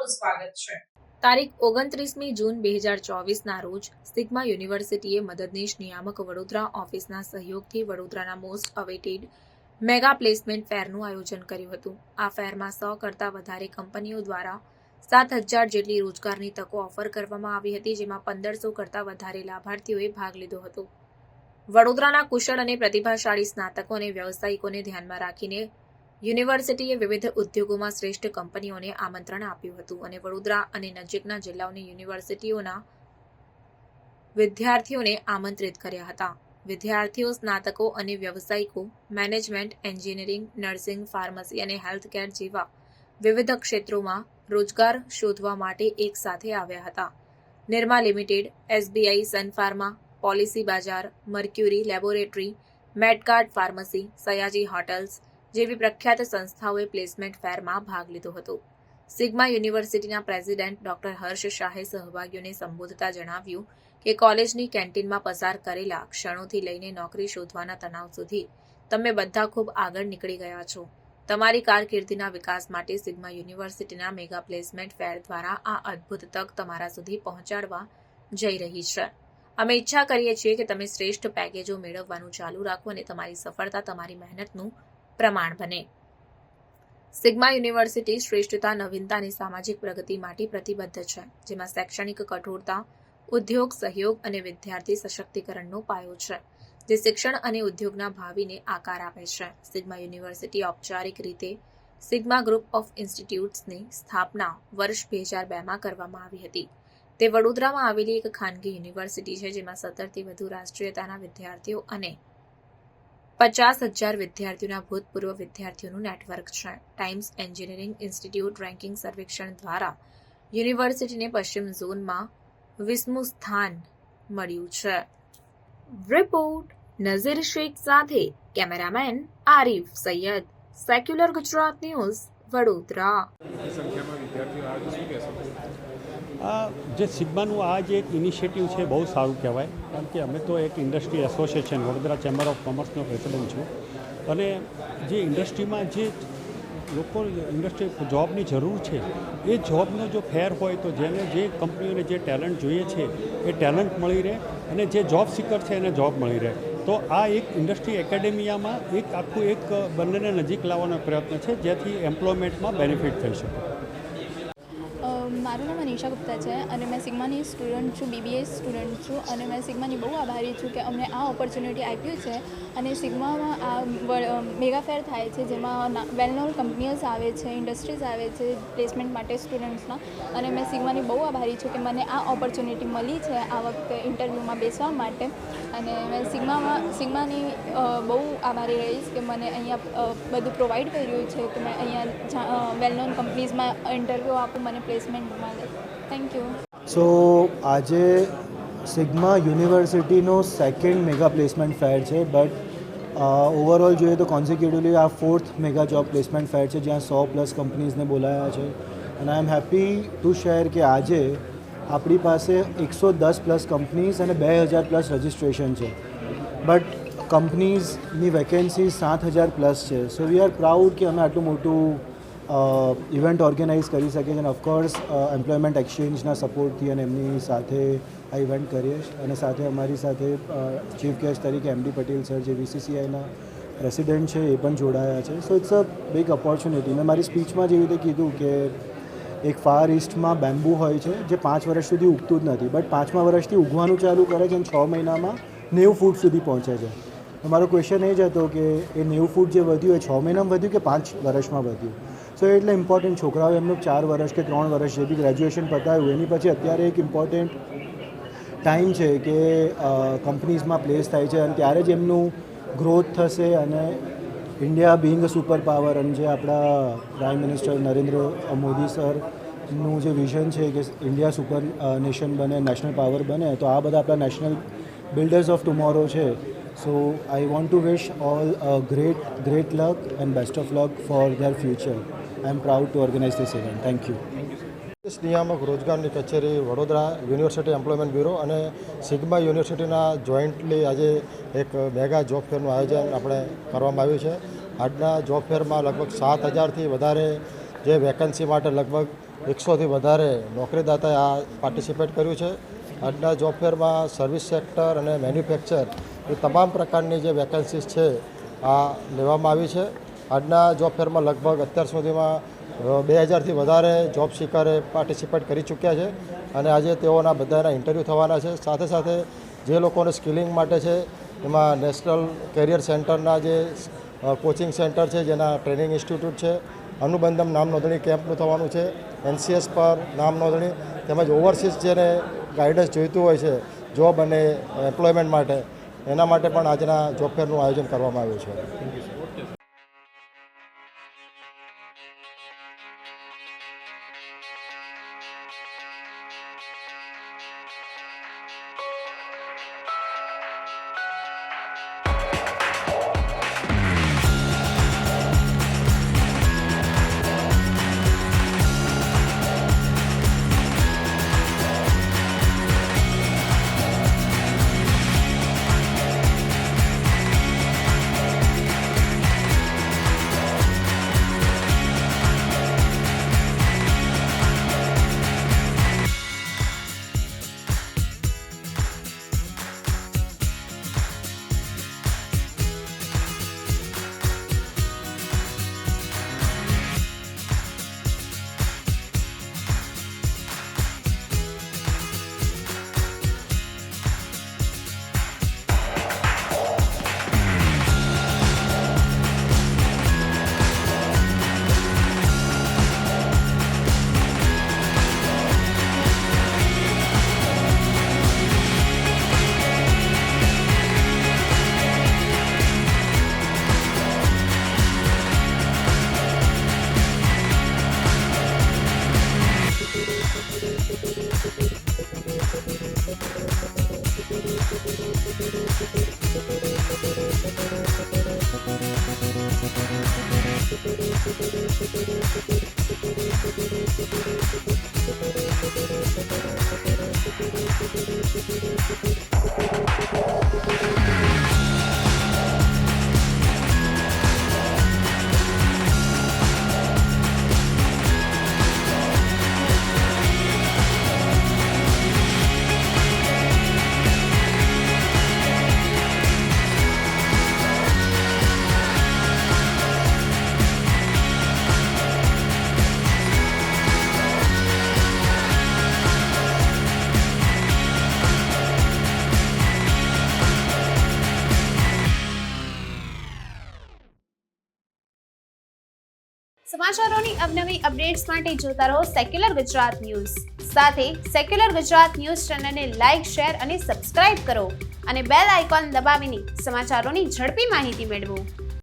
આપનું સ્વાગત છે। તારીખ 29મી જૂન 2024ના રોજ સિગ્મા યુનિવર્સિટીએ મદદનીશ નિયામક વડોદરા ઓફિસના સહયોગથી વડોદરાના મોસ્ટ અવેટેડ મેગા પ્લેસમેન્ટ ફેરનું આયોજન કર્યું હતું। આ ફેરમાં 100 કરતાં વધારે કંપનીઓ દ્વારા 7,000 જેટલી રોજગારની તકો ઓફર કરવામાં આવી હતી, જેમાં 1,500 કરતાં વધારે લાભાર્થીઓએ ભાગ લીધો હતો। વડોદરાના કુશળ અને પ્રતિભાશાળી સ્નાતકો અને વ્યવસાયિકોને ધ્યાનમાં રાખીને યુનિવર્સિટીએ વિવિધ ઉદ્યોગોમાં શ્રેષ્ઠ કંપનીઓને આમંત્રણ આપ્યું હતું અને વડોદરા અને નજીકના જિલ્લાઓની યુનિવર્સિટીઓના વિદ્યાર્થીઓને આમંત્રિત કર્યા હતા। વિદ્યાર્થીઓ, સ્નાતકો અને વ્યવસાયિકો મેનેજમેન્ટ, એન્જિનિયરિંગ, નર્સિંગ, ફાર્મસી અને હેલ્થકેર જેવા વિવિધ ક્ષેત્રોમાં રોજગાર શોધવા માટે એક સાથે આવ્યા હતા। નિરમા લિમિટેડ, SBI, સન ફાર્મા, પોલિસી બજાર, મર્ક્યુરી લેબોરેટરી, મેડગાર્ડ ફાર્મસી, સયાજી હોટલ્સ જેવી પ્રખ્યાત સંસ્થાઓએ પ્લેસમેન્ટ ફેરમાં ભાગ લીધો હતો। સિગ્મા યુનિવર્સિટીના પ્રેસિડેન્ટ ડોક્ટર હર્ષ શાહે સહભાગીઓને સંબોધતા જણાવ્યું કે કોલેજની કેન્ટીનમાં પસાર કરેલા ક્ષણોથી લઈને નોકરી શોધવાના તણાવ સુધી તમે બધા ખૂબ આગળ નીકળી ગયા છો। તમારી કારકિર્દીના વિકાસ માટે સિગ્મા યુનિવર્સિટીના મેગા પ્લેસમેન્ટ ફેર દ્વારા આ અદ્ભુત તક તમારા સુધી પહોંચાડવા જઈ રહી છે। અમે ઈચ્છા કરીએ છીએ કે તમે શ્રેષ્ઠ પેકેજો મેળવવાનું ચાલુ રાખો અને તમારી સફળતા તમારી મહેનતનું પ્રમાણ બને। સિગ્મા યુનિવર્સિટી શ્રેષ્ઠતા, નવીનતા અને સામાજિક પ્રગતિ માટે પ્રતિબદ્ધ છે, જેમાં શૈક્ષણિક કઠોરતા, ઉદ્યોગ સહયોગ અને વિદ્યાર્થી સશક્તિકરણનો પાયો છે, જે શિક્ષણ અને ઉદ્યોગના ભાવિને આકાર આપે છે। સિગ્મા યુનિવર્સિટી ઔપચારિક રીતે સિગ્મા ગ્રુપ ઓફ ઇન્સ્ટિટ્યૂટ્સની સ્થાપના વર્ષ 2002માં કરવામાં આવી હતી। તે વડોદરામાં આવેલી એક ખાનગી યુનિવર્સિટી છે, જેમાં 17થી વધુ રાષ્ટ્રીયતાના વિદ્યાર્થીઓ અને 50,000 વિદ્યાર્થીઓના ભૂતપૂર્વ વિદ્યાર્થીઓનું નેટવર્ક છે। ટાઇમ્સ એન્જિનિયરિંગ ઇન્સ્ટિટ્યૂટ રેન્કિંગ સર્વેક્ષણ દ્વારા યુનિવર્સિટીને પશ્ચિમ ઝોનમાં 20મું સ્થાન મળ્યું છે। રિપોર્ટ નઝીર શેખ સાથે cameraman Arif Sayyed, secular Gujarat news, Vadodara. જે સિગ્માનું આ જે એક ઇનિશિયેટિવ છે બહુ સારું કહેવાય, કારણ કે અમે તો એક industry association Vadodara chamber of કોમર્સનો પ્રેસિડેન્ટ છું અને જે ઇન્ડસ્ટ્રીમાં જે લોકો ઇન્ડસ્ટ્રી જોબની જરૂર છે એ જોબનો જો ફેર હોય તો જેને જે કંપનીઓને જે ટેલેન્ટ જોઈએ છે એ ટેલેન્ટ મળી રહે અને જે જોબ સિકર છે એને જોબ મળી રહે। તો આ એક ઇન્ડસ્ટ્રી એકેડેમિયામાં એક આખું એક બંનેને નજીક લાવવાનો પ્રયત્ન છે, જેથી એમ્પ્લોયમેન્ટમાં બેનિફિટ થઈ શકે। મારું નામ અનિશા ગુપ્તા છે અને મેં સિગ્માની સ્ટુડન્ટ છું, BBA સ્ટુડન્ટ છું અને મેં સિગ્માની બહુ આભારી છું કે અમને આ ઓપોર્ચ્યુનિટી આપ્યું છે અને સિગ્મામાં આ મેગા ફેર થાય છે, જેમાં વેલ નોન કંપનીઝ આવે છે, ઇન્ડસ્ટ્રીઝ આવે છે પ્લેસમેન્ટ માટે સ્ટુડન્ટ્સના, અને મેં સિગ્માની બહુ આભારી છું કે મને આ ઓપોર્ચ્યુનિટી મળી છે આ વખતે ઇન્ટરવ્યૂમાં બેસવા માટે, અને મેં સિગ્માની બહુ આભારી રહીશ કે મને અહીંયા બધું પ્રોવાઈડ કર્યું છે કે મેં અહીંયા વેલ નોન કંપનીઝમાં ઇન્ટરવ્યૂ આપું, મને પ્લેસમેન્ટ મળે। Thank you. સો આજે સિગ્મા યુનિવર્સિટીનો સેકન્ડ મેગા પ્લેસમેન્ટ ફેર છે, બટ ઓવરઓલ જોઈએ તો કોન્ઝિક્યુટિવલી આ 4th મેગા જોબ પ્લેસમેન્ટ ફેર છે, જ્યાં 100+ કંપનીઝને બોલાયા છે અને આઈ એમ હેપી ટુ શેર કે આજે આપણી પાસે 110+ કંપનીઝ અને 2,000+ રજિસ્ટ્રેશન છે, બટ કંપનીઝની વેકેન્સી 7,000+ છે। સો વી આર પ્રાઉડ કે અમે આટલું મોટું ઇવેન્ટ ઓર્ગેનાઇઝ કરી શકીએ છીએ અને ઓફકોર્સ એમ્પ્લોયમેન્ટ એક્સચેન્જના સપોર્ટથી અને એમની સાથે આ ઇવેન્ટ કરીએ છીએ અને સાથે અમારી સાથે ચીફ ગેસ્ટ તરીકે MD પટેલ સર, જે VCCIના પ્રેસિડેન્ટ છે, એ પણ જોડાયા છે। So it's a big opportunity. મેં મારી સ્પીચમાં જેવી રીતે કીધું કે એક ફાર ઇસ્ટમાં બેમ્બુ હોય છે જે 5 વર્ષ સુધી ઉગતું જ નથી, બટ 5મા વર્ષથી ઉગવાનું ચાલુ કરે છે અને 6 મહિનામાં 90 ફૂટ સુધી પહોંચે છે। તો મારો ક્વેશ્ચન એ જ હતો કે એ 90 ફૂટ જે વધ્યું એ 6 મહિનામાં વધ્યું કે 5 વર્ષમાં વધ્યું? સો એટલે ઇમ્પોર્ટન્ટ છોકરાઓ એમનું 4 વર્ષ કે 3 વર્ષ જે બી ગ્રેજ્યુએશન પતાવ્યું એની પછી અત્યારે એક ઇમ્પોર્ટન્ટ ટાઈમ છે કે કંપનીઝમાં પ્લેસ થાય છે અને ત્યારે જ એમનું ગ્રોથ થશે અને India being a super power, અને જે આપણા પ્રાઇમ મિનિસ્ટર નરેન્દ્ર મોદી સરનું જે વિઝન છે કે ઇન્ડિયા સુપર નેશન બને, નેશનલ પાવર બને, તો આ બધા આપણા નેશનલ બિલ્ડર્સ ઓફ ટુમોરો છે। So I want to wish all great luck and best of luck for their future. I am proud to organize this event. Thank you. નિયામક રોજગારની કચેરી વડોદરા યુનિવર્સિટી એમ્પ્લોયમેન્ટ બ્યુરો અને sigma યુનિવર્સિટીના jointly આજે એક mega job ફેરનું આયોજન આપણે કરવામાં આવ્યું છે। આજના જોબ ફેરમાં લગભગ 7,000થી વધારે જે વેકન્સી માટે લગભગ 100થી વધારે નોકરીદાતાએ આ પાર્ટિસિપેટ કર્યું છે. આજના જોબ ફેરમાં સર્વિસ સેક્ટર અને મેન્યુફેક્ચર એ તમામ પ્રકારની જે વેકેન્સીસ છે આ લેવામાં આવી છે. આજના જોબ ફેરમાં લગભગ અત્યાર સુધીમાં 2000થી વધારે જોબ સિકરે પાર્ટિસિપેટ કરી ચૂક્યા છે અને આજે તેઓના બધાના ઇન્ટરવ્યૂ થવાના છે. સાથે સાથે જે લોકોને સ્કિલિંગ માટે છે એમાં નેશનલ કેરિયર સેન્ટરના જે કોચિંગ સેન્ટર છે, જેના ટ્રેનિંગ ઇન્સ્ટિટ્યૂટ છે, અનુબંધમ નામ નોંધણી કેમ્પનું થવાનું છે, NCS પર નામ નોંધણી તેમજ ઓવરસીઝ જેને ગાઈડન્સ જોઈતું હોય છે જોબ અને એમ્પ્લોયમેન્ટ માટે, એના માટે પણ આજના જોબ ફેરનું આયોજન કરવામાં આવ્યું છે. સમાચારોની અવનવી અપડેટ્સ માટે જોતા રહો સેક્યુલર ગુજરાત ન્યૂઝ. સાથે સેક્યુલર ગુજરાત ન્યૂઝ ચેનલને લાઇક, શેર અને સબસ્ક્રાઇબ કરો અને બેલ આઇકોન દબાવીને સમાચારોની ઝડપી માહિતી મેળવો.